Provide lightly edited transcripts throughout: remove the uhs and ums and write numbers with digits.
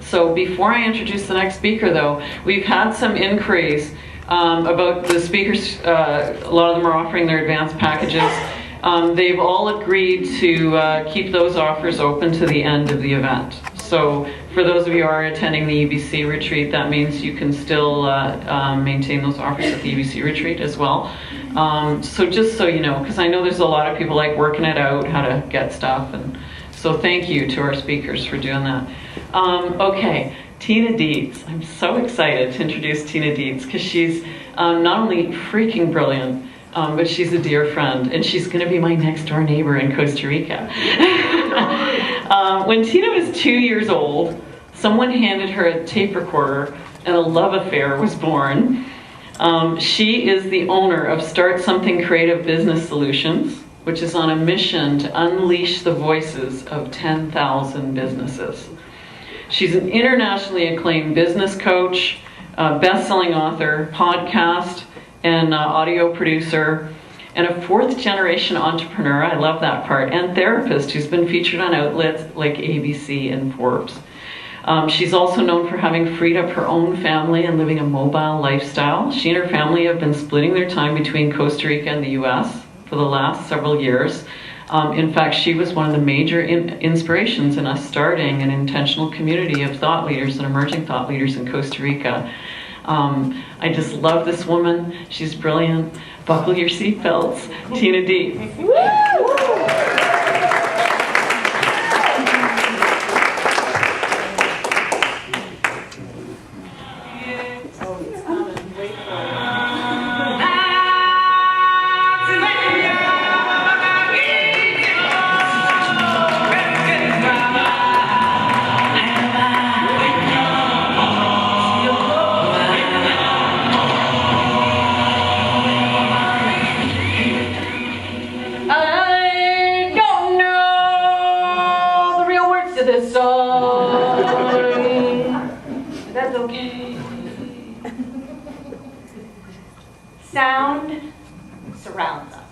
So before I introduce the next speaker, though, we've had some inquiries about the speakers. A lot of them are offering their advanced packages. They've all agreed to keep those offers open to the end of the event. So for those of you who are attending the EBC retreat, that means you can still maintain those offers at the EBC retreat as well. So just so you know, because I know there's a lot of people like working it out, how to get stuff, and so thank you to our speakers for doing that. Okay, Tina Dietz. I'm so excited to introduce Tina Dietz because she's not only freaking brilliant, but she's a dear friend, and she's going to be my next door neighbor in Costa Rica. When Tina was 2 years old, someone handed her a tape recorder and a love affair was born. She is the owner of Start Something Creative Business Solutions, which is on a mission to unleash the voices of 10,000 businesses. She's an internationally acclaimed business coach, best-selling author, podcast, and audio producer, and a fourth-generation entrepreneur, I love that part, and therapist who's been featured on outlets like ABC and Forbes. She's also known for having freed up her own family and living a mobile lifestyle. She and her family have been splitting their time between Costa Rica and the US for the last several years. In fact, she was one of the major inspirations in us starting an intentional community of thought leaders and emerging thought leaders in Costa Rica. I just love this woman. She's brilliant. Buckle your seatbelts. Tina Dietz. Sound surrounds us.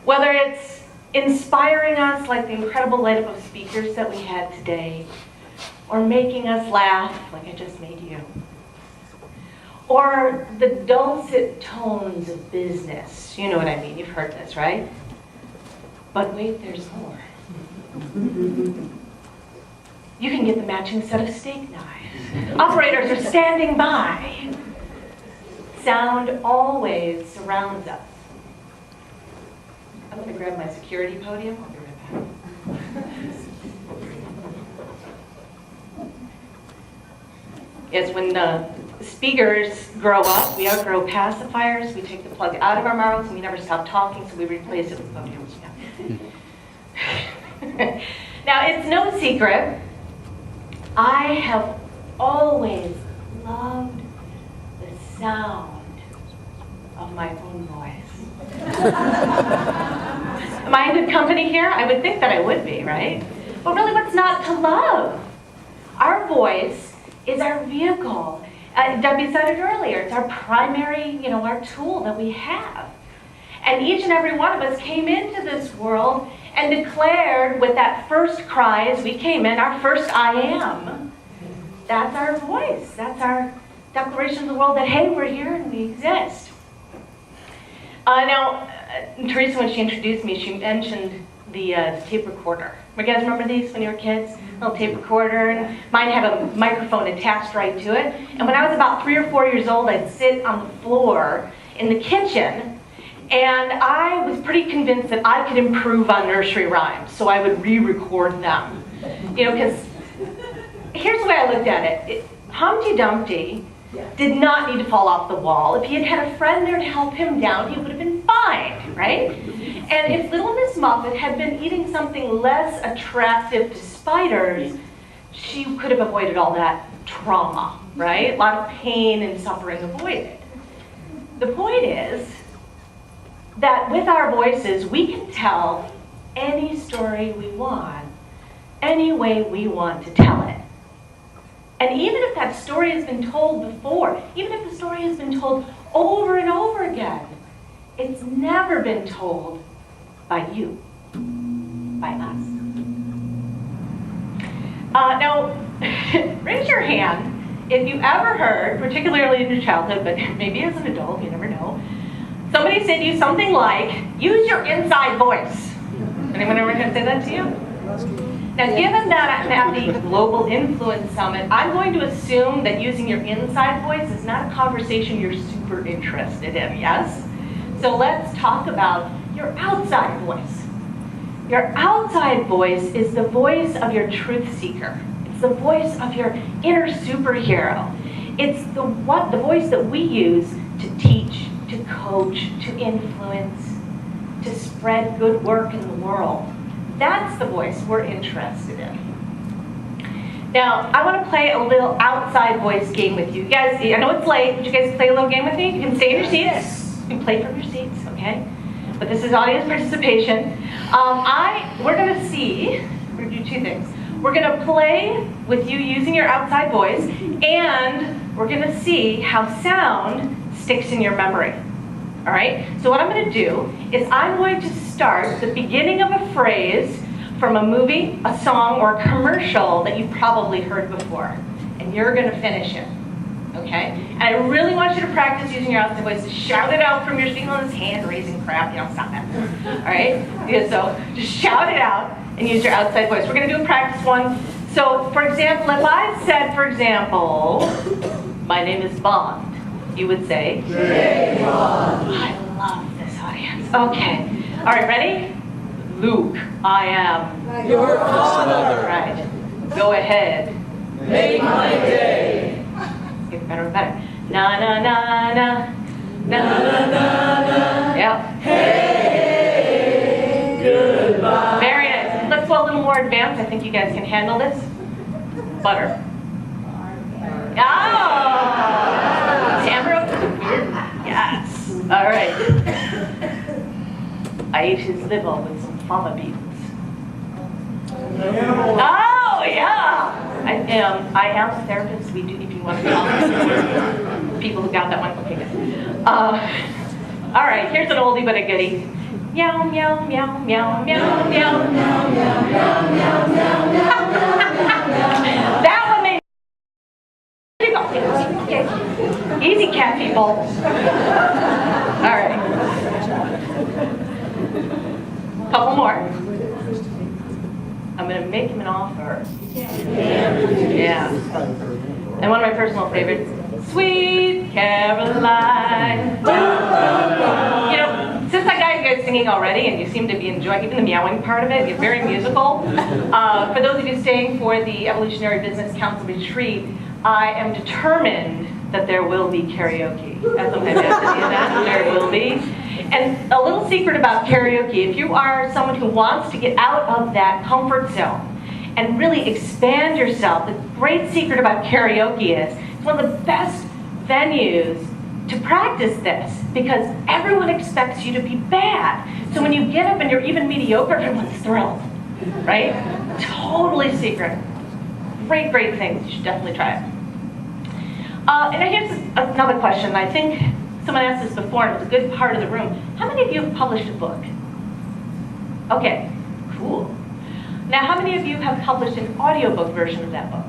Whether it's inspiring us like the incredible lineup of speakers that we had today, or making us laugh like I just made you, or the dulcet tones of business. You know what I mean, you've heard this, right? But wait, there's more. You can get the matching set of steak knives. Operators are standing by. Sound always surrounds us. I'm going to grab my security podium. I'll be right back. Yes, when the speakers grow up, we outgrow pacifiers. We take the plug out of our mouths, and we never stop talking, so we replace it with podiums. Yeah. Now, it's no secret, I have always loved the sound of my own voice. Am I in good company here? I would think that I would be, right? But really, what's not to love? Our voice is our vehicle. Debbie said it earlier. It's our primary, our tool that we have. And each and every one of us came into this world and declared with that first cry as we came in, our first I am. That's our voice. That's our declaration to the world that, hey, we're here and we exist. Now, Teresa, when she introduced me, she mentioned the tape recorder. You guys remember these when you were kids? Little tape recorder. And mine had a microphone attached right to it. And when I was about 3 or 4 years old, I'd sit on the floor in the kitchen, and I was pretty convinced that I could improve on nursery rhymes, so I would re-record them. Because here's the way I looked at it. Humpty Dumpty did not need to fall off the wall. If he had had a friend there to help him down, he would have been fine, right? And if Little Miss Muffet had been eating something less attractive to spiders, she could have avoided all that trauma, right? A lot of pain and suffering avoided. The point is that with our voices, we can tell any story we want, any way we want to tell it. And even if that story has been told before, even if the story has been told over and over again, it's never been told by you, by us. Now, hand if you ever heard, particularly in your childhood, but maybe as an adult, you never know, somebody said to you something like, use your inside voice. Anyone ever going to say that to you? Now, given that I'm at the Global Influence Summit, I'm going to assume that using your inside voice is not a conversation you're super interested in, yes? So let's talk about your outside voice. Your outside voice is the voice of your truth seeker. It's the voice of your inner superhero. It's the voice that we use to teach, to coach, to influence, to spread good work in the world. That's the voice we're interested in. Now, I want to play a little outside voice game with you. You guys, I know it's late, but you guys play a little game with me? You can stay in your seats. You can play from your seats, okay? But this is audience participation. We're going to do two things. We're going to play with you using your outside voice, and we're going to see how sound sticks in your memory. All right? So what I'm going to do is I'm going to start the beginning of a phrase from a movie, a song, or a commercial that you've probably heard before. And you're going to finish it. Okay? And I really want you to practice using your outside voice to shout it out from your seat on this hand-raising crap. Stop that. All right? Yeah, so just shout it out and use your outside voice. We're going to do a practice one. So, for example, if I said, for example, my name is Bond, you would say, James Bond. I love this audience. Okay. All right, ready? Luke, I am your father. Right. Go ahead. Make my day. Get better and better. Na na na na. Na na na na. Yep. Hey, goodbye. Very nice. Let's go a little more advanced. I think you guys can handle this. Butter. Oh! Tamara? Yes. All right. I ate his liver with some fava beans. Oh, yeah. I am a therapist. We do, if you want to talk. People who got that one. Okay, good. All right, here's an oldie but a goodie. Meow, meow, meow, meow, meow, meow, meow, meow, meow, meow, meow. That one made. Okay. Easy, cat people. All right. Couple more. I'm going to make him an offer. Yeah. And one of my personal favorites, Sweet Caroline. You know, since I got you guys singing already, and you seem to be enjoying even the meowing part of it, you're very musical. For those of you staying for the Evolutionary Business Council retreat, I am determined that there will be karaoke. As I'm happy to see that, there will be. And a little secret about karaoke, if you are someone who wants to get out of that comfort zone and really expand yourself, the great secret about karaoke is it's one of the best venues to practice this because everyone expects you to be bad. So when you get up and you're even mediocre, everyone's thrilled, right? Totally secret. Great, great things. You should definitely try it. And here's another question. I think someone asked this before, and it was a good part of the room. How many of you have published a book? Okay, cool. Now, how many of you have published an audiobook version of that book?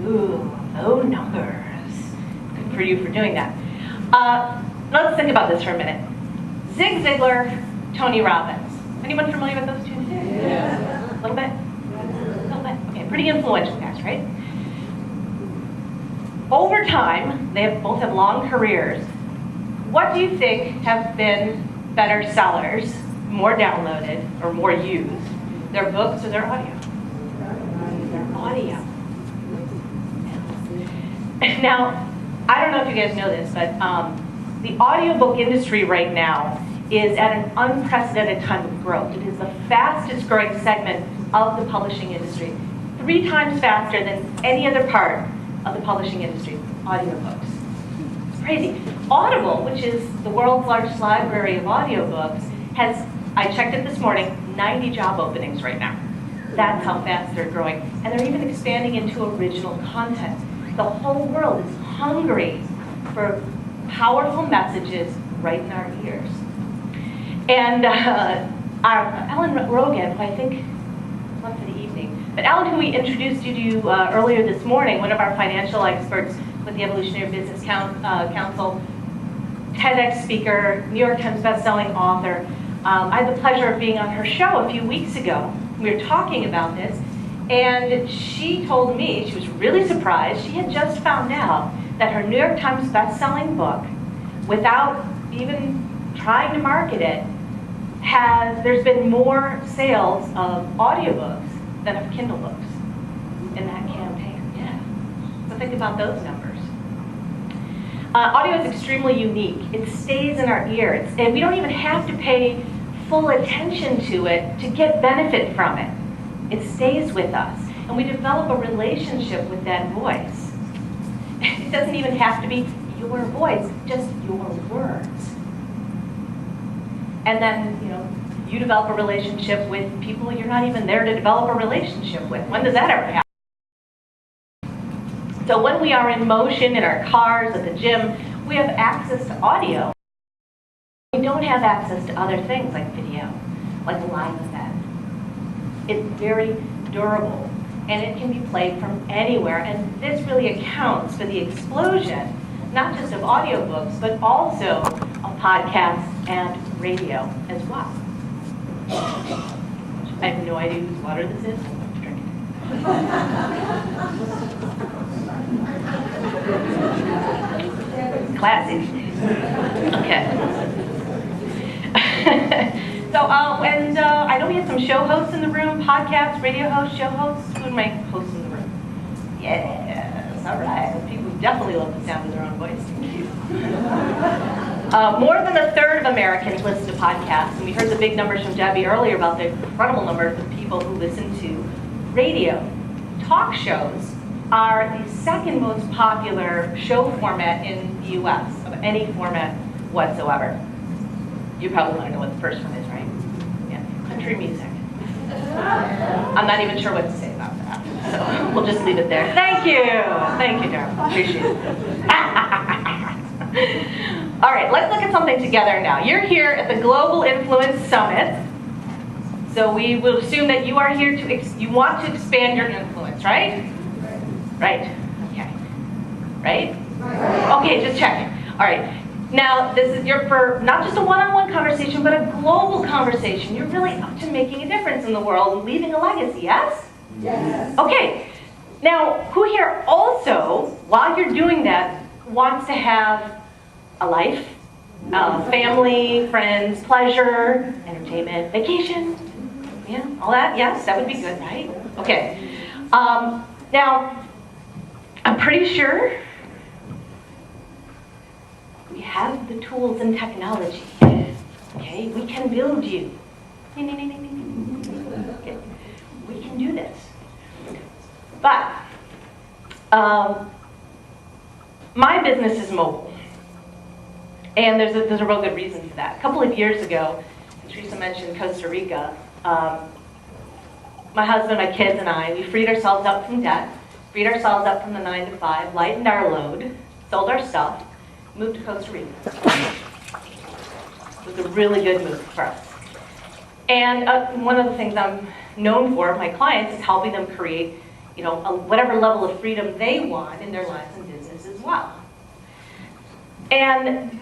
Ooh, low numbers. Good for you for doing that. Let's think about this for a minute. Zig Ziglar, Tony Robbins. Anyone familiar with those two? Yeah. A little bit? A little bit? Okay, pretty influential guys, right? Over time, they both have long careers. What do you think have been better sellers, more downloaded, or more used? Their books or their audio? Their audio. Now, I don't know if you guys know this, but the audiobook industry right now is at an unprecedented time of growth. It is the fastest growing segment of the publishing industry. 3 times faster than any other part of the publishing industry, audiobooks. It's crazy. Audible, which is the world's largest library of audiobooks, has, I checked it this morning, 90 job openings right now. That's how fast they're growing. And they're even expanding into original content. The whole world is hungry for powerful messages right in our ears. And Ellen Rogan, who I think left for the evening, But Alan, who we introduced you to earlier this morning, one of our financial experts with the Evolutionary Business Council, TEDx speaker, New York Times bestselling author. I had the pleasure of being on her show a few weeks ago. We were talking about this, and she told me she was really surprised. She had just found out that her New York Times bestselling book, without even trying to market it, there's been more sales of audiobooks than of Kindle books in that campaign. Yeah. So think about those numbers. Audio is extremely unique. It stays in our ear, and we don't even have to pay full attention to it to get benefit from it. It stays with us, and we develop a relationship with that voice. It doesn't even have to be your voice, just your words. And then, you develop a relationship with people you're not even there to develop a relationship with. When does that ever happen? So when we are in motion in our cars, at the gym, we have access to audio. We don't have access to other things like video, like a live event. It's very durable, and it can be played from anywhere. And this really accounts for the explosion, not just of audiobooks, but also of podcasts and radio as well. I have no idea whose water this is. I'm drinking it. Classy. Okay. And I know we have some show hosts in the room, podcasts, radio hosts, show hosts. Who are my hosts in the room? Yes, all right. People definitely love the sound of their own voice. Thank you. More than a third of Americans listen to podcasts, and we heard the big numbers from Debbie earlier about the incredible numbers of people who listen to radio. Talk shows are the second most popular show format in the U.S. of any format whatsoever. You probably want to know what the first one is, right? Yeah, country music. I'm not even sure what to say about that, so we'll just leave it there. Thank you, Darryl. Appreciate it. All right, let's look at something together now. You're here at the Global Influence Summit, so we will assume that you are here you want to expand your influence, right? Right. Okay. Right? Okay, just checking. All right. Now, this is for not just a one-on-one conversation, but a global conversation. You're really up to making a difference in the world and leaving a legacy, yes? Yes. Okay. Now, who here also, while you're doing that, wants to have a life, family, friends, pleasure, entertainment, vacation, all that? Yes, that would be good, right? Okay. Now, I'm pretty sure we have the tools and technology. Okay, we can build you. Okay. We can do this. But my business is mobile. And there's a real good reason for that. A couple of years ago, Teresa mentioned Costa Rica. My husband, my kids, and I, we freed ourselves up from debt, freed ourselves up from the 9 to 5, lightened our load, sold our stuff, moved to Costa Rica. It was a really good move for us. And one of the things I'm known for, my clients, is helping them create, whatever level of freedom they want in their lives and business as well. And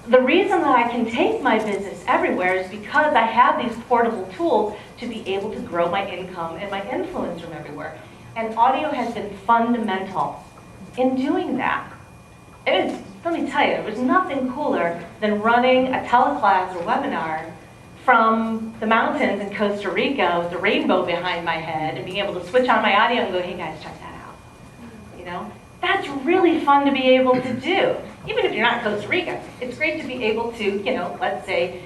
the reason that I can take my business everywhere is because I have these portable tools to be able to grow my income and my influence from everywhere. And audio has been fundamental in doing that. Let me tell you, there's nothing cooler than running a teleclass or webinar from the mountains in Costa Rica with the rainbow behind my head and being able to switch on my audio and go, hey guys, check that out. That's really fun to be able to do. Even if you're not in Costa Rica, it's great to be able to, let's say,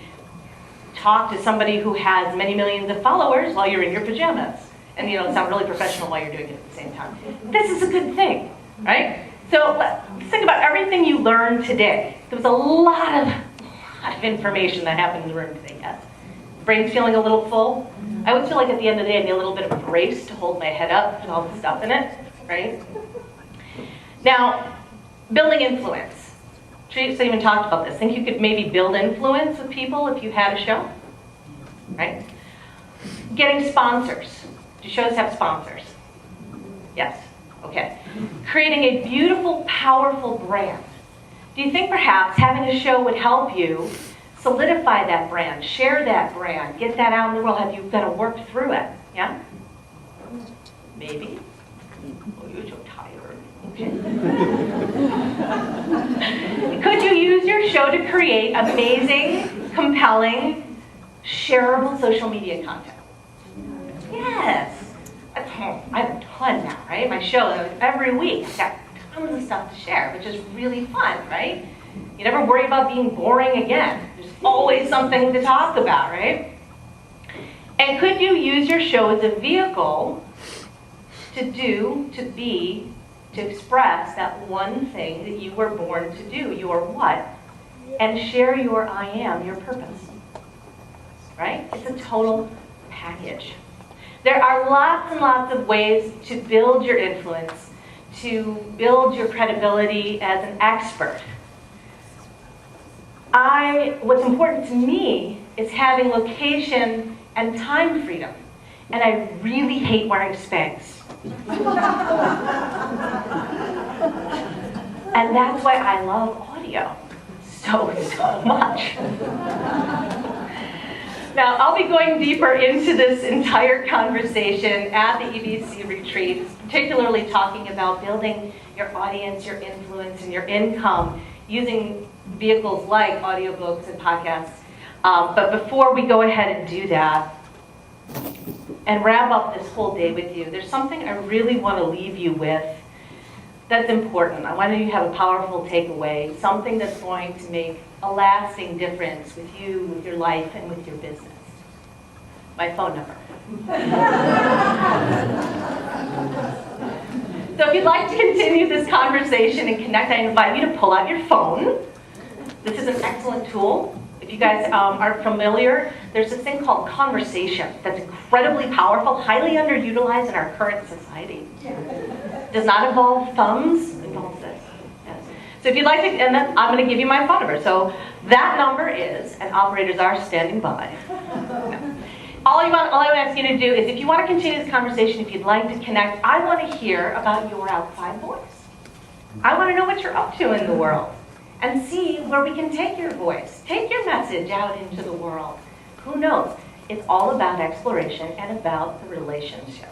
talk to somebody who has many millions of followers while you're in your pajamas. And, sound really professional while you're doing it at the same time. This is a good thing, right? So let's think about everything you learned today. There was a lot of information that happened in the room today, yes? Brain's feeling a little full. I always feel like at the end of the day I need a little bit of a brace to hold my head up with all the stuff in it, right? Now, building influence. Teresa even talked about this. Think you could maybe build influence with people if you had a show, right? Getting sponsors. Do shows have sponsors? Yes. Okay. Creating a beautiful, powerful brand. Do you think perhaps having a show would help you solidify that brand, share that brand, get that out in the world? Have you got to work through it? Yeah? Maybe. Oh, you're so tired. Okay. Could you use your show to create amazing, compelling, shareable social media content? Yes. I have a ton now, right? My show, every week, I've got tons of stuff to share, which is really fun, right? You never worry about being boring again. There's always something to talk about, right? And could you use your show as a vehicle to express that one thing that you were born to do, your what, and share your I am, your purpose, right? It's a total package. There are lots and lots of ways to build your influence, to build your credibility as an expert. What's important to me is having location and time freedom. And I really hate wearing Spanx. And that's why I love audio so much. Now, I'll be going deeper into this entire conversation at the EBC retreat, particularly talking about building your audience, your influence, and your income using vehicles like audiobooks and podcasts. But before we go ahead and do that and wrap up this whole day with you, there's something I really want to leave you with that's important. I want you to have a powerful takeaway, something that's going to make a lasting difference with you, with your life, and with your business. My phone number. So if you'd like to continue this conversation and connect, I invite you to pull out your phone. This is an excellent tool. If you guys aren't familiar, there's this thing called conversation that's incredibly powerful, highly underutilized in our current society. Does not involve thumbs, it involves this. Yes. So if you'd like to, and then I'm going to give you my phone number. So that number is, and operators are standing by. All I want to ask you to do is, if you want to continue this conversation, if you'd like to connect, I want to hear about your outside voice. I want to know what you're up to in the world and see where we can take your voice, take your message out into the world. Who knows? It's all about exploration and about the relationship.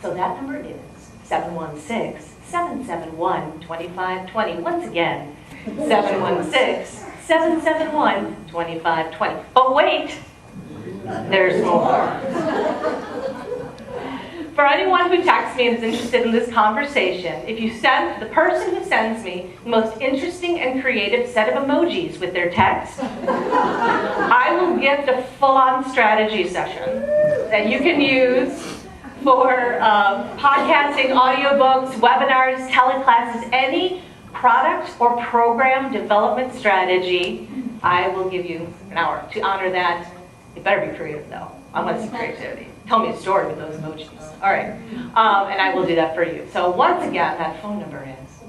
So that number is 716-771-2520. Once again, 716-771-2520. But wait, there's more. For anyone who texts me and is interested in this conversation, if you send the person who sends me the most interesting and creative set of emojis with their text, I will gift a full-on strategy session that you can use for podcasting, audiobooks, webinars, teleclasses, any product or program development strategy. I will give you an hour to honor that. It better be creative, though. I want to see creativity. Tell me a story with those emojis. All right. And I will do that for you. So once again, that phone number is,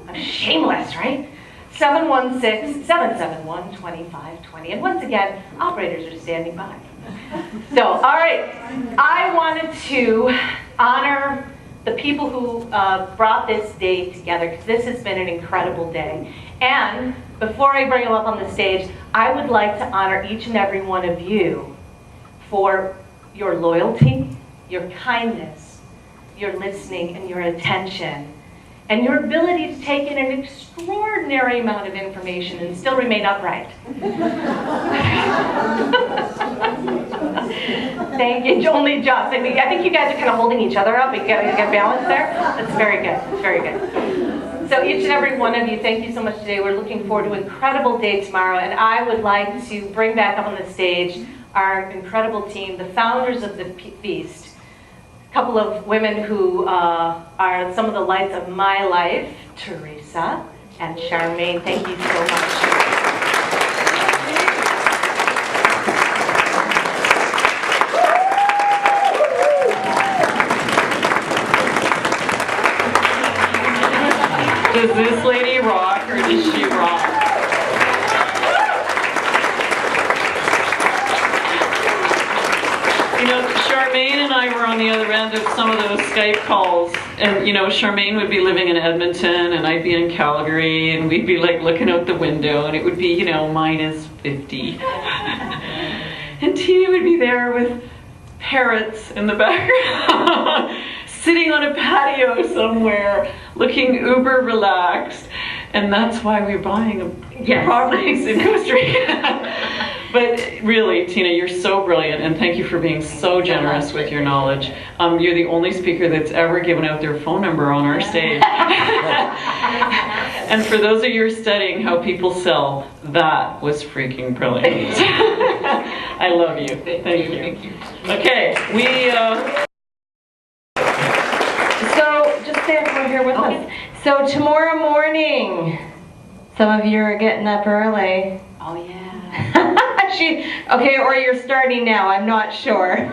I'm shameless, right? 716-771-2520. And once again, operators are standing by. So, all right. I wanted to honor the people who brought this day together, because this has been an incredible day. And before I bring them up on the stage, I would like to honor each and every one of you for your loyalty, your kindness, your listening, and your attention, and your ability to take in an extraordinary amount of information and still remain upright. Thank you. Only just. I think you guys are kind of holding each other up. You got balance there? That's very good. That's very good. So each and every one of you, thank you so much today. We're looking forward to an incredible day tomorrow, and I would like to bring back up on the stage our incredible team, the founders of the feast, a couple of women who are some of the lights of my life, Teresa and Charmaine. Thank you so much. Does this lady rock, or does she rock? You know, Charmaine and on the other end of some of those Skype calls, and you know, Charmaine would be living in Edmonton, and I'd be in Calgary, and we'd be like looking out the window, and it would be, you know, -50. And Tina would be there with parrots in the background, sitting on a patio somewhere, looking uber relaxed. And that's why we're buying properties in Costa Rica. But really, Tina, you're so brilliant, and thank you for being so generous with your knowledge. You're the only speaker that's ever given out their phone number on our stage. And for those of you who are studying how people sell, that was freaking brilliant. I love you. Thank you. Okay, So, just stay up over here with us. So tomorrow morning, some of you are getting up early. Oh yeah. Okay, or you're starting now, I'm not sure.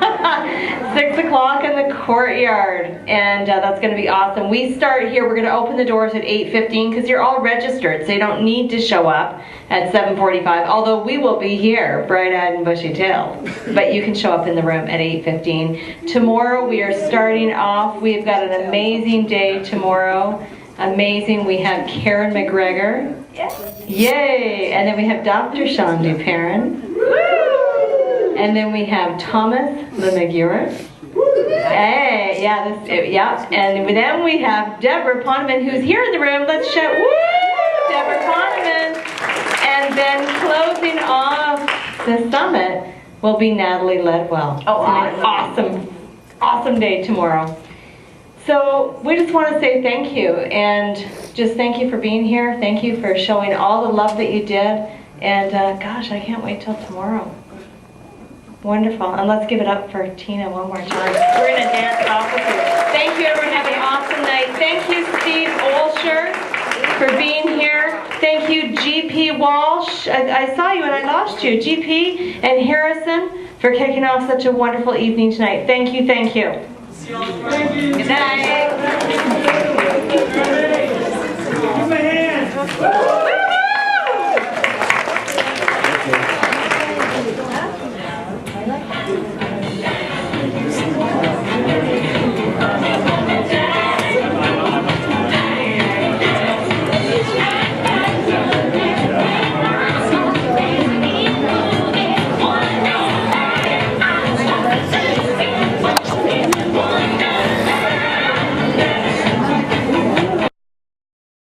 6 o'clock in the courtyard, and that's going to be awesome. We start here, we're going to open the doors at 8:15 because you're all registered, so you don't need to show up at 7:45, although we will be here, bright-eyed and bushy-tailed. But you can show up in the room at 8:15. Tomorrow we are starting off, we've got an amazing day tomorrow. Amazing, we have Karen McGregor. Yes. Yay! And then we have Dr. Sean Duperrin. And then we have Thomas Lemagura. Hey, yeah, And then we have Deborah Poneman, who's here in the room. Let's shout, woo! Deborah Poneman. And then closing off the summit will be Natalie Ledwell. Oh, Awesome day tomorrow. So we just want to say thank you, and just thank you for being here. Thank you for showing all the love that you did. And gosh, I can't wait till tomorrow. Wonderful. And let's give it up for Tina one more time. We're going to dance off with you. Thank you, everyone. Have an awesome night. Thank you, Steve Olsher, for being here. Thank you, GP Walsh. I saw you and I lost you. GP and Harrison for kicking off such a wonderful evening tonight. Thank you, thank you. Good night. Give me a hand.